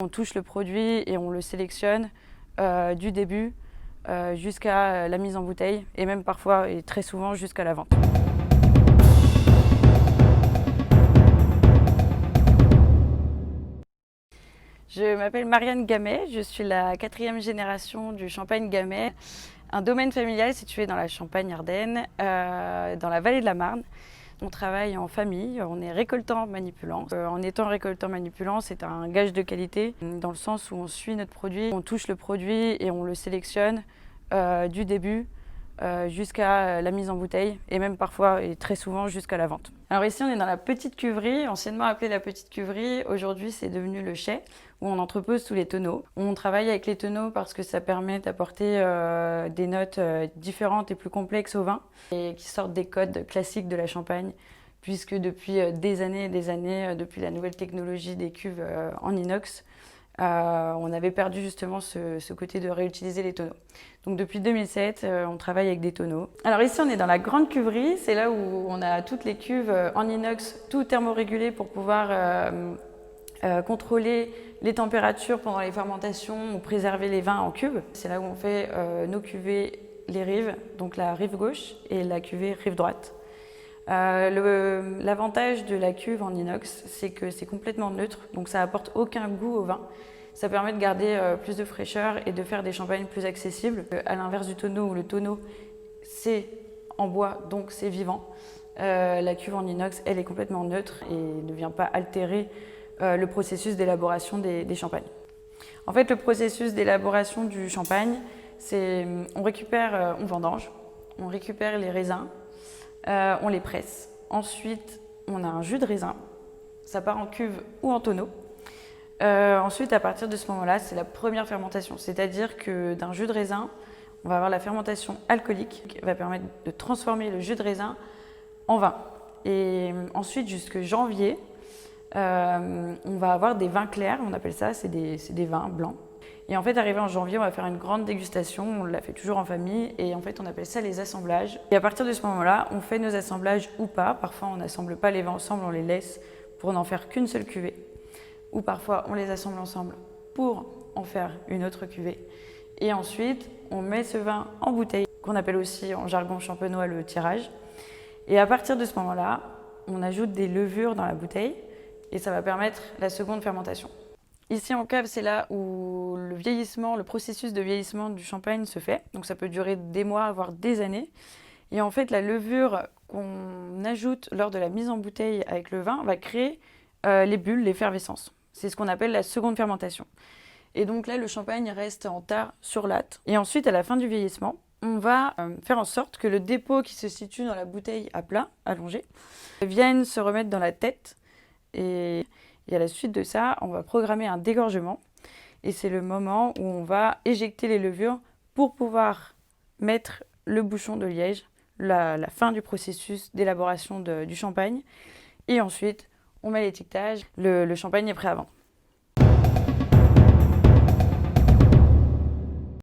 On touche le produit et on le sélectionne du début jusqu'à la mise en bouteille et même parfois et très souvent jusqu'à la vente. Je m'appelle Marianne Gamet, je suis la 4e génération du champagne Gamet, un domaine familial situé dans la Champagne-Ardenne, dans la vallée de la Marne. On travaille en famille, on est récoltant-manipulant. En étant récoltant-manipulant, c'est un gage de qualité dans le sens où on suit notre produit, on touche le produit et on le sélectionne du début jusqu'à la mise en bouteille et même parfois et très souvent jusqu'à la vente. Alors ici on est dans la petite cuverie, anciennement appelée la petite cuverie, aujourd'hui c'est devenu le chai où on entrepose tous les tonneaux. On travaille avec les tonneaux parce que ça permet d'apporter des notes différentes et plus complexes au vin et qui sortent des codes classiques de la Champagne puisque depuis des années, depuis la nouvelle technologie des cuves en inox, on avait perdu justement ce côté de réutiliser les tonneaux. Donc depuis 2007, on travaille avec des tonneaux. Alors ici, on est dans la grande cuverie. C'est là où on a toutes les cuves en inox, tout thermorégulé pour pouvoir contrôler les températures pendant les fermentations ou préserver les vins en cuve. C'est là où on fait nos cuvées, les rives, donc la rive gauche et la cuvée rive droite. L'avantage de la cuve en inox, c'est que c'est complètement neutre, donc ça apporte aucun goût au vin. Ça permet de garder plus de fraîcheur et de faire des champagnes plus accessibles. À l'inverse du tonneau, où le tonneau c'est en bois, donc c'est vivant. La cuve en inox, elle est complètement neutre et ne vient pas altérer le processus d'élaboration des champagnes. En fait, le processus d'élaboration du champagne, c'est on vendange, on récupère les raisins, on les presse. Ensuite, on a un jus de raisin. Ça part en cuve ou en tonneau. Ensuite, à partir de ce moment-là, c'est la première fermentation. C'est-à-dire que d'un jus de raisin, on va avoir la fermentation alcoolique qui va permettre de transformer le jus de raisin en vin. Et ensuite, jusque janvier, on va avoir des vins clairs, on appelle ça, c'est des vins blancs. Et en fait, arrivé en janvier, on va faire une grande dégustation, on la fait toujours en famille, et en fait, on appelle ça les assemblages. Et à partir de ce moment-là, on fait nos assemblages ou pas. Parfois, on n'assemble pas les vins ensemble, on les laisse pour n'en faire qu'une seule cuvée. Ou parfois, on les assemble ensemble pour en faire une autre cuvée. Et ensuite, on met ce vin en bouteille, qu'on appelle aussi en jargon champenois le tirage. Et à partir de ce moment-là, on ajoute des levures dans la bouteille, et ça va permettre la seconde fermentation. Ici en cave, c'est là où le processus de vieillissement du champagne se fait. Donc ça peut durer des mois, voire des années. Et en fait, la levure qu'on ajoute lors de la mise en bouteille avec le vin va créer les bulles, l'effervescence. C'est ce qu'on appelle la seconde fermentation. Et donc là, le champagne reste en tas sur latte. Et ensuite, à la fin du vieillissement, on va faire en sorte que le dépôt qui se situe dans la bouteille à plat, allongé, vienne se remettre dans la tête. Et à la suite de ça, on va programmer un dégorgement. Et c'est le moment où on va éjecter les levures pour pouvoir mettre le bouchon de liège, la fin du processus d'élaboration du champagne. Et ensuite, on met l'étiquetage. Le champagne est prêt à vendre.